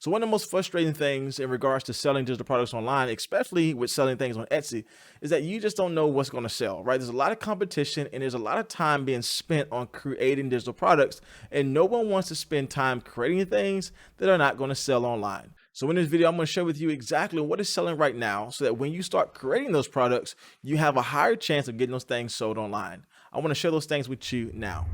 So one of the most frustrating things in regards to selling digital products online, especially with selling things on Etsy, is that you just don't know what's going to sell, right? There's a lot of competition and there's a lot of time being spent on creating digital products, and no one wants to spend time creating things that are not going to sell online. So in this video, I'm going to share with you exactly what is selling right now so that when you start creating those products, you have a higher chance of getting those things sold online. I want to share those things with you now.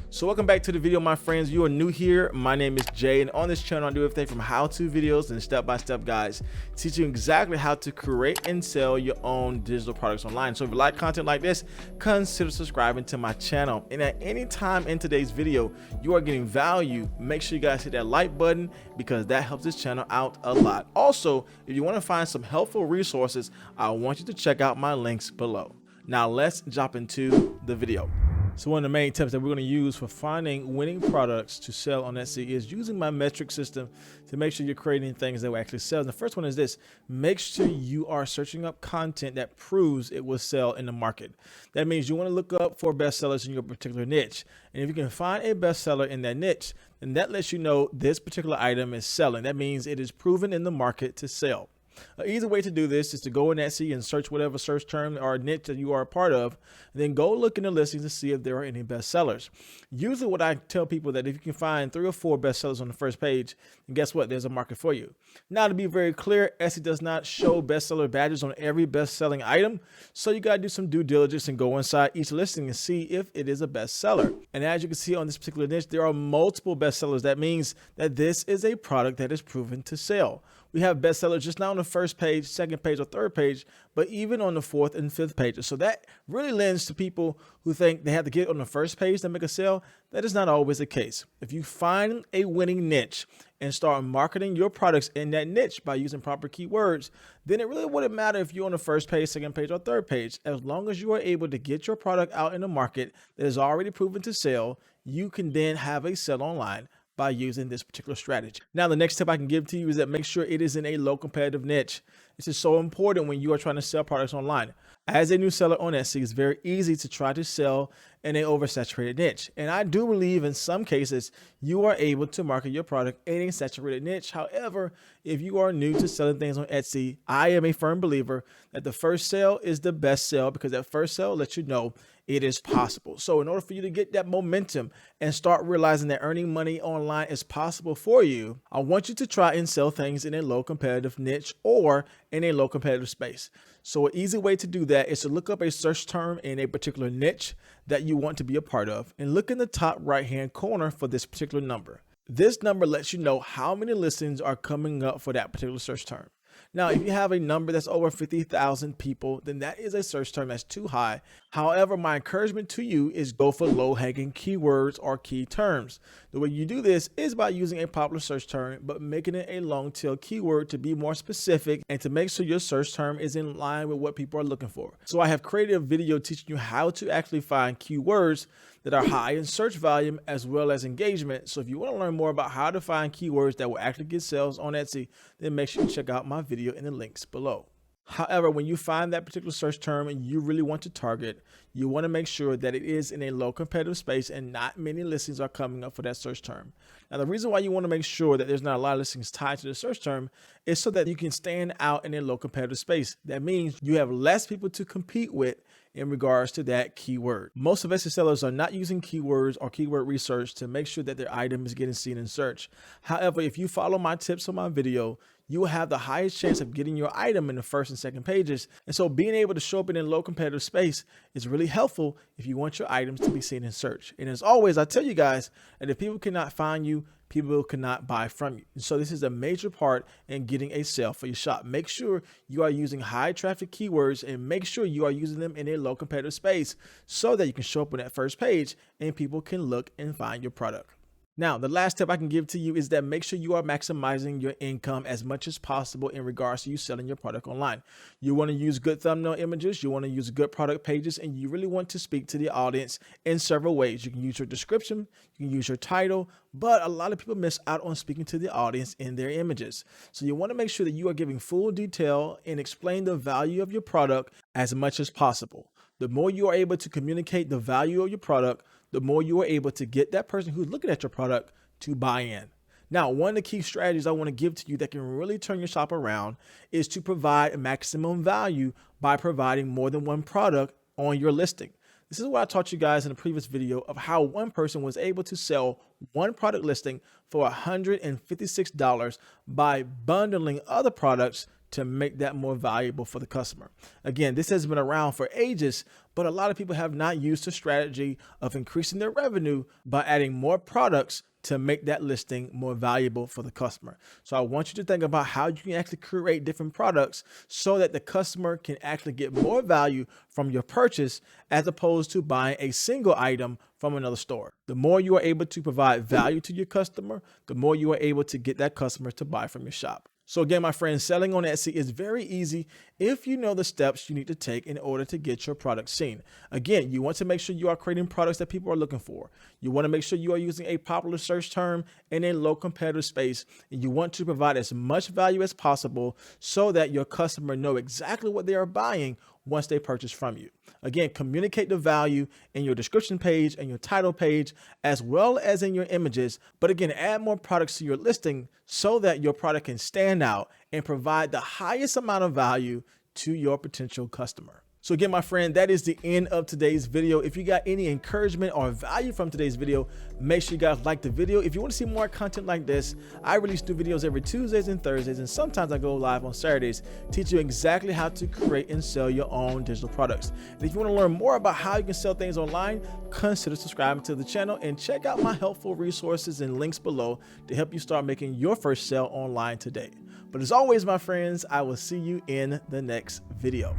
So welcome back to the video, my friends. You are new here. My name is Jay, and on this channel, I do everything from how-to videos and step-by-step guides, teaching you exactly how to create and sell your own digital products online. So if you like content like this, consider subscribing to my channel. And at any time in today's video, you are getting value, make sure you guys hit that like button because that helps this channel out a lot. Also, if you want to find some helpful resources, I want you to check out my links below. Now let's jump into the video. So one of the main tips that we're going to use for finding winning products to sell on Etsy is using my metric system to make sure you're creating things that will actually sell. And the first one is this: make sure you are searching up content that proves it will sell in the market. That means you want to look up for bestsellers in your particular niche. And if you can find a bestseller in that niche, then that lets you know this particular item is selling. That means it is proven in the market to sell. An easy way to do this is to go in Etsy and search whatever search term or niche that you are a part of, and then go look in the listings to see if there are any bestsellers. Usually what I tell people that if you can find 3 or 4 bestsellers on the first page, then guess what? There's a market for you. Now, to be very clear, Etsy does not show bestseller badges on every best-selling item, so you got to do some due diligence and go inside each listing and see if it is a bestseller. And as you can see on this particular niche, there are multiple bestsellers. That means that this is a product that is proven to sell. We have bestsellers just not on the first page, second page, or third page, but even on the 4th and 5th pages. So that really lends to people who think they have to get on the first page to make a sale. That is not always the case. If you find a winning niche and start marketing your products in that niche by using proper keywords, then it really wouldn't matter if you're on the first page, second page, or third page. As long as you are able to get your product out in the market that is already proven to sell, you can then have a sale online by using this particular strategy. Now, the next tip I can give to you is that make sure it is in a low competitive niche. This is so important when you are trying to sell products online. As a new seller on Etsy, it's very easy to try to sell in an oversaturated niche. And I do believe in some cases you are able to market your product in a saturated niche. However, if you are new to selling things on Etsy, I am a firm believer that the first sale is the best sale, because that first sale lets you know it is possible. So in order for you to get that momentum and start realizing that earning money online is possible for you, I want you to try and sell things in a low competitive niche or in a low competitive space. So an easy way to do that is to look up a search term in a particular niche that you want to be a part of, and look in the top right-hand corner for this particular number. This number lets you know how many listings are coming up for that particular search term. Now, if you have a number that's over 50,000 people, then that is a search term that's too high. However, my encouragement to you is go for low-hanging keywords or key terms. The way you do this is by using a popular search term, but making it a long-tail keyword to be more specific and to make sure your search term is in line with what people are looking for. So I have created a video teaching you how to actually find keywords that are high in search volume as well as engagement. So if you want to learn more about how to find keywords that will actually get sales on Etsy, then make sure you check out my video in the links below. However, when you find that particular search term and you really want to target, you want to make sure that it is in a low competitive space and not many listings are coming up for that search term. Now, the reason why you want to make sure that there's not a lot of listings tied to the search term is so that you can stand out in a low competitive space. That means you have less people to compete with in regards to that keyword. Most of Etsy sellers are not using keywords or keyword research to make sure that their item is getting seen in search. However, if you follow my tips on my video, you will have the highest chance of getting your item in the first and second pages. And so being able to show up in a low competitive space is really helpful if you want your items to be seen in search. And as always, I tell you guys that if people cannot find you, people cannot buy from you. And so this is a major part in getting a sale for your shop. Make sure you are using high traffic keywords and make sure you are using them in a low competitive space so that you can show up on that first page and people can look and find your product. Now, the last tip I can give to you is that make sure you are maximizing your income as much as possible in regards to you selling your product online. You want to use good thumbnail images, you want to use good product pages, and you really want to speak to the audience in several ways. You can use your description, you can use your title, but a lot of people miss out on speaking to the audience in their images. So you want to make sure that you are giving full detail and explain the value of your product as much as possible. The more you are able to communicate the value of your product, the more you are able to get that person who's looking at your product to buy in. Now, one of the key strategies I want to give to you that can really turn your shop around is to provide maximum value by providing more than one product on your listing. This is what I taught you guys in a previous video of how one person was able to sell one product listing for $156 by bundling other products to make that more valuable for the customer. Again, this has been around for ages, but a lot of people have not used the strategy of increasing their revenue by adding more products to make that listing more valuable for the customer. So I want you to think about how you can actually create different products so that the customer can actually get more value from your purchase as opposed to buying a single item from another store. The more you are able to provide value to your customer, the more you are able to get that customer to buy from your shop. So again, my friends, selling on Etsy is very easy if you know the steps you need to take in order to get your product seen. Again, you want to make sure you are creating products that people are looking for. You want to make sure you are using a popular search term in a low competitive space, and you want to provide as much value as possible so that your customer know exactly what they are buying once they purchase from you. Again, communicate the value in your description page and your title page, as well as in your images. But again, add more products to your listing so that your product can stand out and provide the highest amount of value to your potential customer. So again, my friend, that is the end of today's video. If you got any encouragement or value from today's video, make sure you guys like the video. If you want to see more content like this, I release new videos every Tuesdays and Thursdays, and sometimes I go live on Saturdays, teach you exactly how to create and sell your own digital products. And if you want to learn more about how you can sell things online, consider subscribing to the channel and check out my helpful resources and links below to help you start making your first sale online today. But as always, my friends, I will see you in the next video.